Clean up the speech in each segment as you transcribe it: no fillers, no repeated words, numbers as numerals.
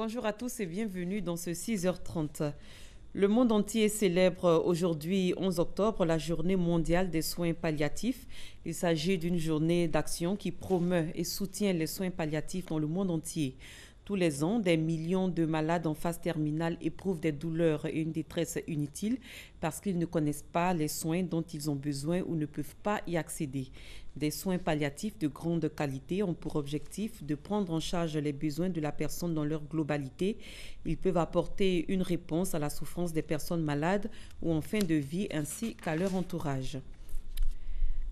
Bonjour à tous et bienvenue dans ce 6h30. Le monde entier célèbre aujourd'hui, 11 octobre, la journée mondiale des soins palliatifs. Il s'agit d'une journée d'action qui promeut et soutient les soins palliatifs dans le monde entier. Tous les ans, des millions de malades en phase terminale éprouvent des douleurs et une détresse inutiles parce qu'ils ne connaissent pas les soins dont ils ont besoin ou ne peuvent pas y accéder. Des soins palliatifs de grande qualité ont pour objectif de prendre en charge les besoins de la personne dans leur globalité. Ils peuvent apporter une réponse à la souffrance des personnes malades ou en fin de vie ainsi qu'à leur entourage.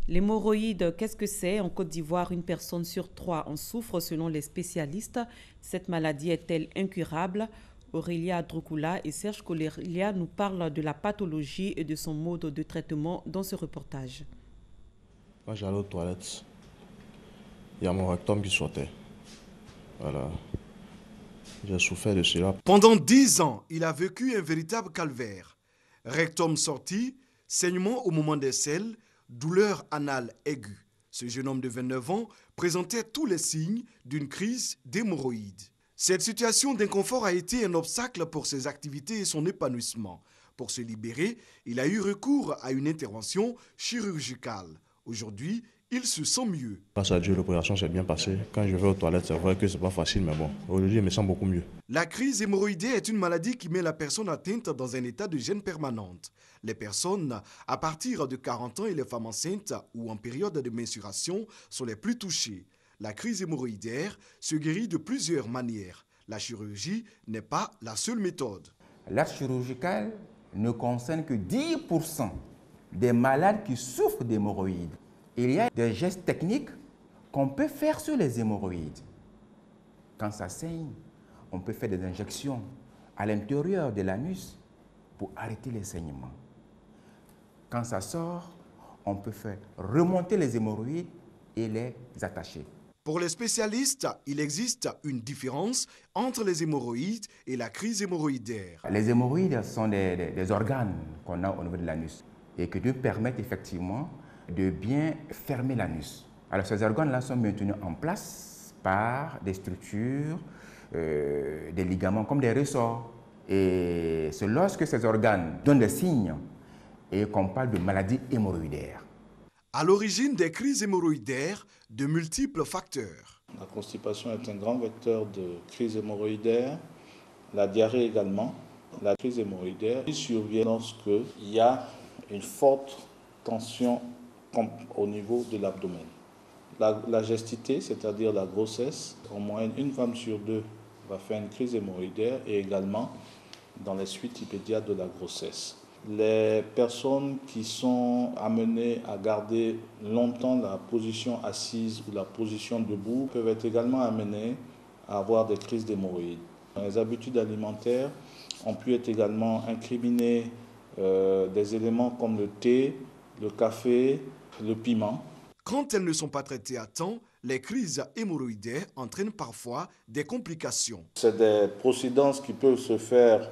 L'hémorroïde, qu'est-ce que c'est? En Côte d'Ivoire, une personne sur 3 en souffre selon les spécialistes. Cette maladie est-elle incurable? Aurélia Adrokoula et Serge Coléria nous parlent de la pathologie et de son mode de traitement dans ce reportage. Quand j'allais aux toilettes, il y a mon rectum qui sortait. Voilà. J'ai souffert de cela. Pendant 10 ans, il a vécu un véritable calvaire. Rectum sorti, saignement au moment des selles, douleur anale aiguë. Ce jeune homme de 29 ans présentait tous les signes d'une crise d'hémorroïdes. Cette situation d'inconfort a été un obstacle pour ses activités et son épanouissement. Pour se libérer, il a eu recours à une intervention chirurgicale. Aujourd'hui, il se sent mieux. Grâce à Dieu, l'opération s'est bien passée. Quand je vais aux toilettes, c'est vrai que c'est pas facile, mais bon, aujourd'hui, je me sens beaucoup mieux. La crise hémorroïdaire est une maladie qui met la personne atteinte dans un état de gêne permanente. Les personnes à partir de 40 ans et les femmes enceintes ou en période de menstruation sont les plus touchées. La crise hémorroïdaire se guérit de plusieurs manières. La chirurgie n'est pas la seule méthode. L'acte chirurgical ne concerne que 10% des malades qui souffrent d'hémorroïdes. Il y a des gestes techniques qu'on peut faire sur les hémorroïdes. Quand ça saigne, on peut faire des injections à l'intérieur de l'anus pour arrêter les saignements. Quand ça sort, on peut faire remonter les hémorroïdes et les attacher. Pour les spécialistes, il existe une différence entre les hémorroïdes et la crise hémorroïdaire. Les hémorroïdes sont des organes qu'on a au niveau de l'anus et qui nous permettent effectivement de bien fermer l'anus. Alors ces organes-là sont maintenus en place par des structures, des ligaments comme des ressorts. Et c'est lorsque ces organes donnent des signes et qu'on parle de maladie hémorroïdaire. À l'origine des crises hémorroïdaires, de multiples facteurs. La constipation est un grand vecteur de crise hémorroïdaire, la diarrhée également. La crise hémorroïdaire survient lorsqu'il y a une forte tension au niveau de l'abdomen. La gestité, c'est-à-dire la grossesse, en moyenne, une femme sur 2 va faire une crise hémorroïdaire et également dans les suites immédiates de la grossesse. Les personnes qui sont amenées à garder longtemps la position assise ou la position debout peuvent être également amenées à avoir des crises d'hémorroïdes. Les habitudes alimentaires ont pu être également incriminées des éléments comme le thé, le café, le piment. Quand elles ne sont pas traitées à temps, les crises hémorroïdaires entraînent parfois des complications. C'est des procédances qui peuvent se faire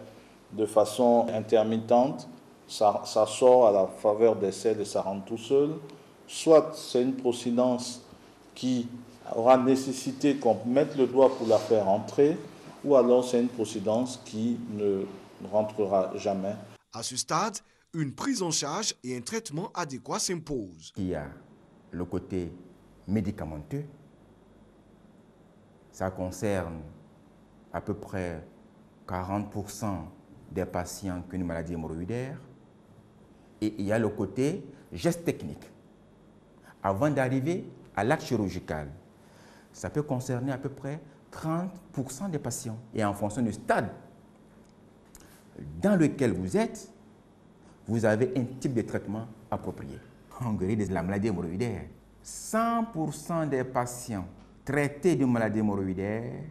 de façon intermittente. Ça sort à la faveur des selles et ça rentre tout seul. Soit c'est une procédance qui aura nécessité qu'on mette le doigt pour la faire rentrer, ou alors c'est une procédance qui ne rentrera jamais. À ce stade, une prise en charge et un traitement adéquat s'imposent. Il y a le côté médicamenteux. Ça concerne à peu près 40% des patients qui ont une maladie hémorroïdaire. Et il y a le côté geste technique. Avant d'arriver à l'acte chirurgical, ça peut concerner à peu près 30% des patients. Et en fonction du stade dans lequel vous êtes, vous avez un type de traitement approprié. On guérit de la maladie hémorroïdaire. 100% des patients traités de maladie hémorroïdaire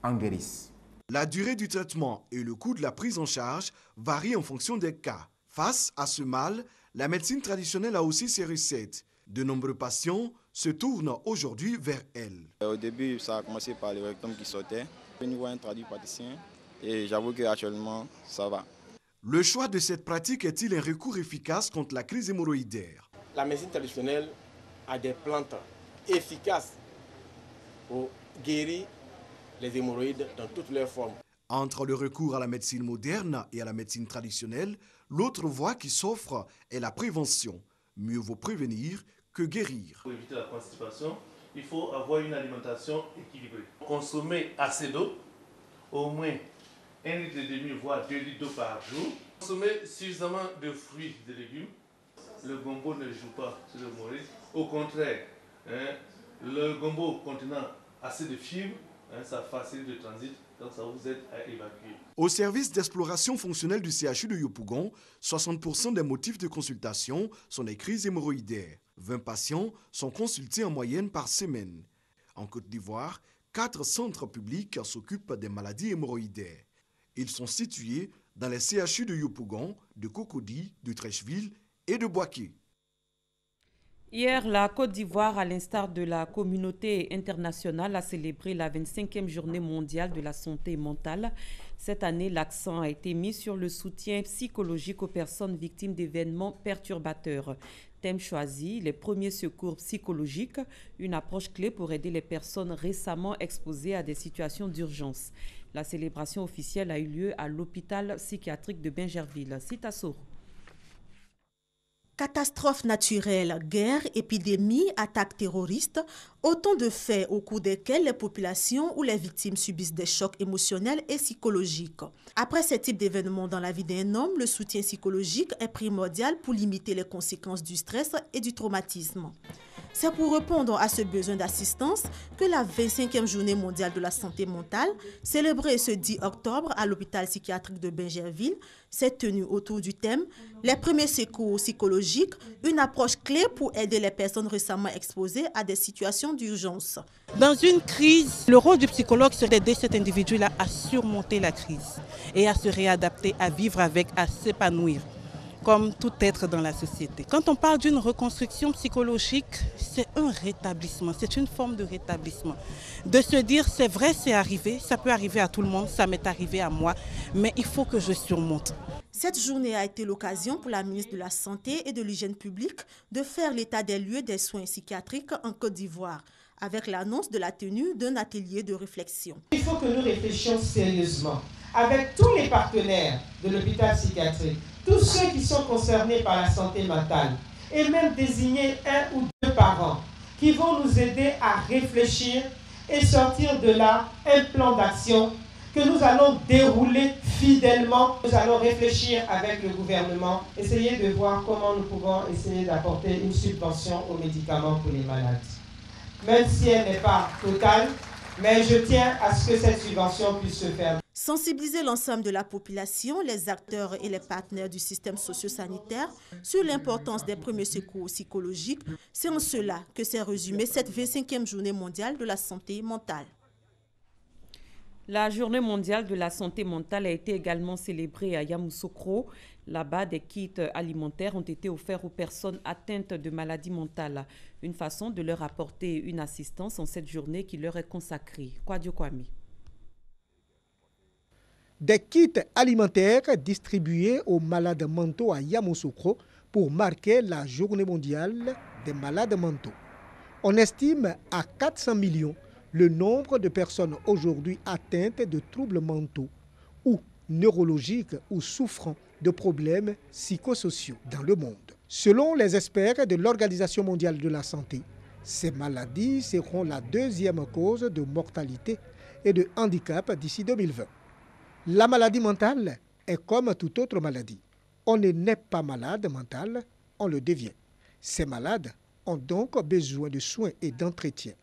en guérissent. La durée du traitement et le coût de la prise en charge varient en fonction des cas. Face à ce mal, la médecine traditionnelle a aussi ses recettes. De nombreux patients se tournent aujourd'hui vers elle. Au début, ça a commencé par le rectum qui sortait. Je vois un tradupraticien et j'avoue qu'actuellement, ça va. Le choix de cette pratique est-il un recours efficace contre la crise hémorroïdaire? La médecine traditionnelle a des plantes efficaces pour guérir les hémorroïdes dans toutes leurs formes. Entre le recours à la médecine moderne et à la médecine traditionnelle, l'autre voie qui s'offre est la prévention. Mieux vaut prévenir que guérir. Pour éviter la constipation, il faut avoir une alimentation équilibrée. Consommer assez d'eau, au moins 1,5 litre, voire 2 litres d'eau par jour. Consommer suffisamment de fruits et de légumes. Le gombo ne joue pas sur l'hémorroïde. Au contraire, le gombo contenant assez de fibres, ça facilite le transit, donc ça vous aide à évacuer. Au service d'exploration fonctionnelle du CHU de Yopougon, 60% des motifs de consultation sont des crises hémorroïdaires. 20 patients sont consultés en moyenne par semaine. En Côte d'Ivoire, 4 centres publics s'occupent des maladies hémorroïdaires. Ils sont situés dans les CHU de Yopougon, de Cocody, de Trècheville et de Boaké. Hier, la Côte d'Ivoire, à l'instar de la communauté internationale, a célébré la 25e journée mondiale de la santé mentale. Cette année, l'accent a été mis sur le soutien psychologique aux personnes victimes d'événements perturbateurs. Thème choisi, les premiers secours psychologiques, une approche clé pour aider les personnes récemment exposées à des situations d'urgence. La célébration officielle a eu lieu à l'hôpital psychiatrique de Bingerville. Citasso. Catastrophes naturelles, guerres, épidémies, attaques terroristes, autant de faits au cours desquels les populations ou les victimes subissent des chocs émotionnels et psychologiques. Après ce type d'événements dans la vie d'un homme, le soutien psychologique est primordial pour limiter les conséquences du stress et du traumatisme. C'est pour répondre à ce besoin d'assistance que la 25e journée mondiale de la santé mentale, célébrée ce 10 octobre à l'hôpital psychiatrique de Bingerville, s'est tenue autour du thème « Les premiers secours psychologiques, une approche clé pour aider les personnes récemment exposées à des situations d'urgence ». Dans une crise, le rôle du psychologue, c'est d'aider cet individu-là à surmonter la crise et à se réadapter, à vivre avec, à s'épanouir, comme tout être dans la société. Quand on parle d'une reconstruction psychologique, c'est un rétablissement, c'est une forme de rétablissement. De se dire, c'est vrai, c'est arrivé, ça peut arriver à tout le monde, ça m'est arrivé à moi, mais il faut que je surmonte. Cette journée a été l'occasion pour la ministre de la Santé et de l'Hygiène publique de faire l'état des lieux des soins psychiatriques en Côte d'Ivoire, avec l'annonce de la tenue d'un atelier de réflexion. Il faut que nous réfléchissions sérieusement avec tous les partenaires de l'hôpital psychiatrique, tous ceux qui sont concernés par la santé mentale, et même désigner 1 ou 2 parents qui vont nous aider à réfléchir et sortir de là un plan d'action que nous allons dérouler fidèlement. Nous allons réfléchir avec le gouvernement, essayer de voir comment nous pouvons essayer d'apporter une subvention aux médicaments pour les malades. Même si elle n'est pas totale, mais je tiens à ce que cette subvention puisse se faire. Sensibiliser l'ensemble de la population, les acteurs et les partenaires du système socio-sanitaire sur l'importance des premiers secours psychologiques, c'est en cela que s'est résumée cette 25e journée mondiale de la santé mentale. La journée mondiale de la santé mentale a été également célébrée à Yamoussoukro. Là-bas, des kits alimentaires ont été offerts aux personnes atteintes de maladies mentales. Une façon de leur apporter une assistance en cette journée qui leur est consacrée. Kwadio Kwame. Des kits alimentaires distribués aux malades mentaux à Yamoussoukro pour marquer la journée mondiale des malades mentaux. On estime à 400 millions le nombre de personnes aujourd'hui atteintes de troubles mentaux ou neurologiques ou souffrant de problèmes psychosociaux dans le monde. Selon les experts de l'Organisation mondiale de la santé, ces maladies seront la 2e cause de mortalité et de handicap d'ici 2020. La maladie mentale est comme toute autre maladie. On ne naît pas malade mental, on le devient. Ces malades ont donc besoin de soins et d'entretien.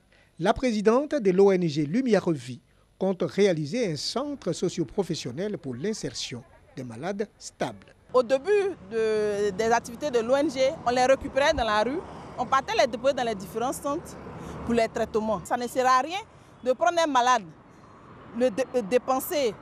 La présidente de l'ONG Lumière Vie compte réaliser un centre socio-professionnel pour l'insertion des malades stables. Au début des activités de l'ONG, on les récupérait dans la rue, on partait les déposer dans les différents centres pour les traitements. Ça ne sert à rien de prendre un malade, le dépenser,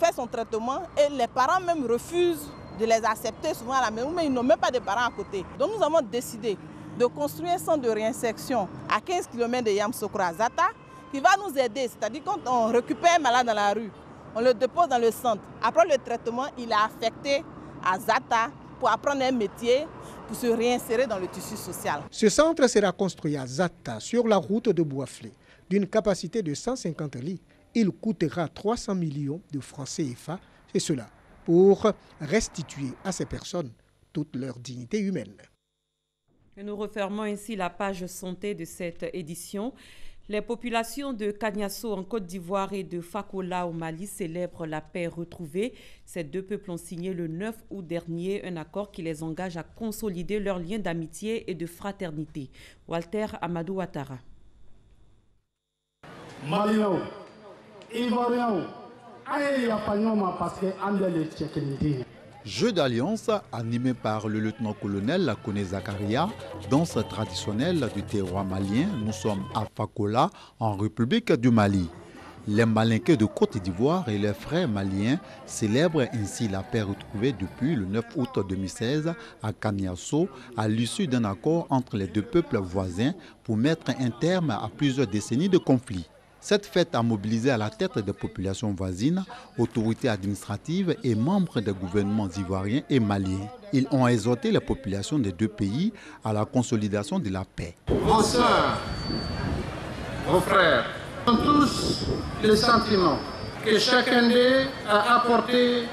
faire son traitement et les parents même refusent de les accepter souvent à la maison, mais ils n'ont même pas de parents à côté. Donc nous avons décidé de construire un centre de réinsertion à 15 km de Yamoussoukro à Zata qui va nous aider. C'est-à-dire quand on récupère un malade dans la rue, on le dépose dans le centre. Après le traitement, il est affecté à Zata pour apprendre un métier, pour se réinsérer dans le tissu social. Ce centre sera construit à Zata, sur la route de Boisflé, d'une capacité de 150 lits Il coûtera 300 millions de francs CFA, et cela pour restituer à ces personnes toute leur dignité humaine. Et nous refermons ainsi la page santé de cette édition. Les populations de Kagnasso en Côte d'Ivoire et de Fakola au Mali célèbrent la paix retrouvée. Ces deux peuples ont signé le 9 août dernier un accord qui les engage à consolider leurs liens d'amitié et de fraternité. Walter Amadou Ouattara. Maliens, Ivoiriens, parce que Jeu d'alliance animé par le lieutenant-colonel Koné Zakaria, danse traditionnelle du terroir malien. Nous sommes à Fakola, en République du Mali. Les Malinqués de Côte d'Ivoire et les frères maliens célèbrent ainsi la paix retrouvée depuis le 9 août 2016 à Kagnasso, à l'issue d'un accord entre les deux peuples voisins pour mettre un terme à plusieurs décennies de conflits. Cette fête a mobilisé à la tête des populations voisines, autorités administratives et membres des gouvernements ivoiriens et maliens. Ils ont exhorté les populations des deux pays à la consolidation de la paix. Vos sœurs, vos frères, ont tous le sentiment que chacun d'eux a apporté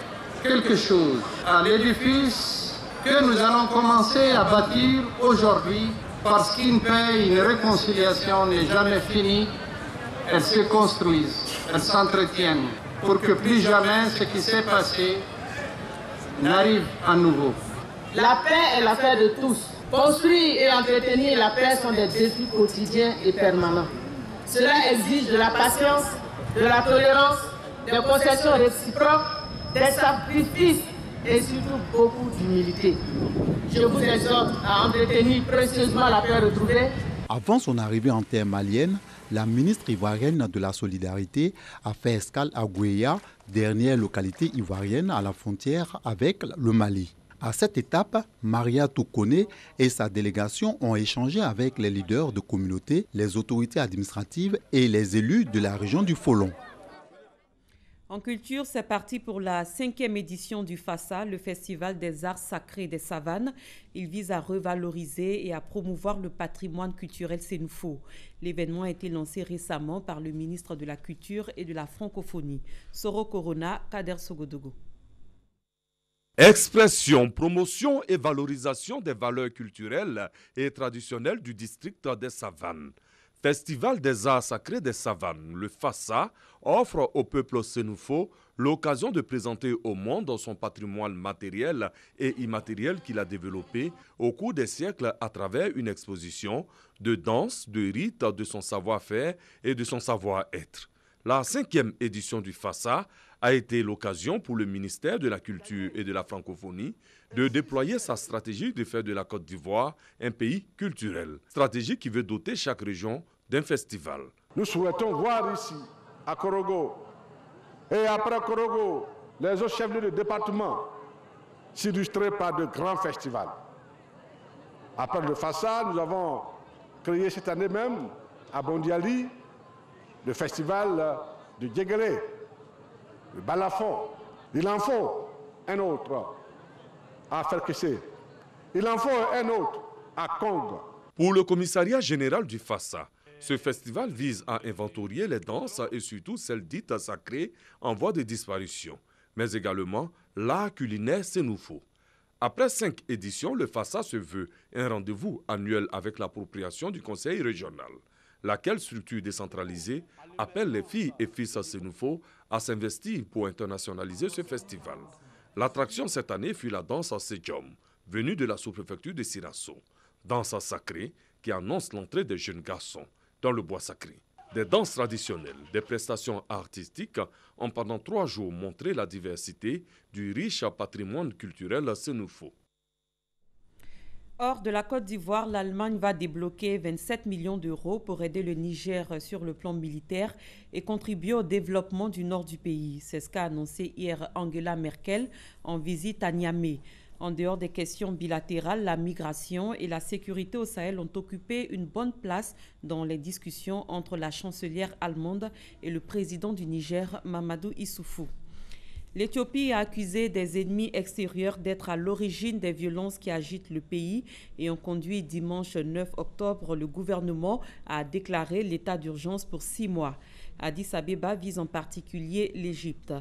quelque chose à l'édifice que nous allons commencer à bâtir aujourd'hui, parce qu'une paix, une réconciliation n'est jamais finie. Elles se construisent, elles s'entretiennent pour que plus jamais ce qui s'est passé n'arrive à nouveau. La paix est l'affaire de tous. Construire et entretenir la paix sont des défis quotidiens et permanents. Cela exige de la patience, de la tolérance, des concessions réciproques, des sacrifices et surtout beaucoup d'humilité. Je vous exhorte à entretenir précieusement la paix retrouvée. Avant son arrivée en terre malienne, la ministre ivoirienne de la Solidarité a fait escale à Gouéa, dernière localité ivoirienne à la frontière avec le Mali. À cette étape, Maria Toukoné et sa délégation ont échangé avec les leaders de communautés, les autorités administratives et les élus de la région du Folon. En culture, c'est parti pour la 5e édition du FASA, le Festival des arts sacrés des savanes. Il vise à revaloriser et à promouvoir le patrimoine culturel sénoufo. L'événement a été lancé récemment par le ministre de la Culture et de la Francophonie, Soro Corona, Kader Sogodogo. Expression, promotion et valorisation des valeurs culturelles et traditionnelles du district des Savanes. Festival des arts sacrés des savanes, le FASA, offre au peuple sénoufo l'occasion de présenter au monde son patrimoine matériel et immatériel qu'il a développé au cours des siècles à travers une exposition de danse, de rites, de son savoir-faire et de son savoir-être. La 5e édition du FASA a été l'occasion pour le ministère de la Culture et de la Francophonie de déployer sa stratégie de faire de la Côte d'Ivoire un pays culturel. Stratégie qui veut doter chaque région d'un festival. Nous souhaitons voir ici, à Korogo, et après Korogo, les autres chefs de département s'illustrer par de grands festivals. Après le FASA, nous avons créé cette année même, à Bondiali, le festival de Djegele, le Balafon. Il en faut un autre à Ferkessé. Il en faut un autre à Kong. Pour le commissariat général du FASA, ce festival vise à inventorier les danses et surtout celles dites sacrées en voie de disparition, mais également l'art culinaire sénoufo. Après 5 éditions, le FASA se veut un rendez-vous annuel avec l'appropriation du conseil régional, laquelle structure décentralisée appelle les filles et fils sénoufo à s'investir pour internationaliser ce festival. L'attraction cette année fut la danse Sejom, venue de la sous-préfecture de Sirasso. Danse sacrée qui annonce l'entrée des jeunes garçons dans le bois sacré. Des danses traditionnelles, des prestations artistiques ont pendant 3 jours montré la diversité du riche patrimoine culturel sénoufo. Hors de la Côte d'Ivoire, l'Allemagne va débloquer 27 millions d'euros pour aider le Niger sur le plan militaire et contribuer au développement du nord du pays. C'est ce qu'a annoncé hier Angela Merkel en visite à Niamey. En dehors des questions bilatérales, la migration et la sécurité au Sahel ont occupé une bonne place dans les discussions entre la chancelière allemande et le président du Niger, Mamadou Issoufou. L'Éthiopie a accusé des ennemis extérieurs d'être à l'origine des violences qui agitent le pays et ont conduit dimanche 9 octobre le gouvernement à déclarer l'état d'urgence pour 6 mois. Addis Abeba vise en particulier l'Égypte.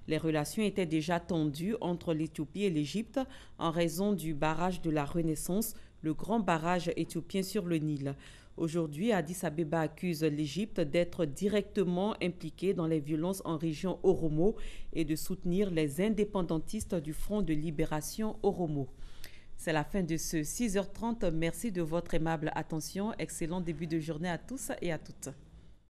Les relations étaient déjà tendues entre l'Éthiopie et l'Égypte en raison du barrage de la Renaissance, le grand barrage éthiopien sur le Nil. Aujourd'hui, Addis Abeba accuse l'Égypte d'être directement impliquée dans les violences en région Oromo et de soutenir les indépendantistes du Front de libération Oromo. C'est la fin de ce 6h30. Merci de votre aimable attention. Excellent début de journée à tous et à toutes.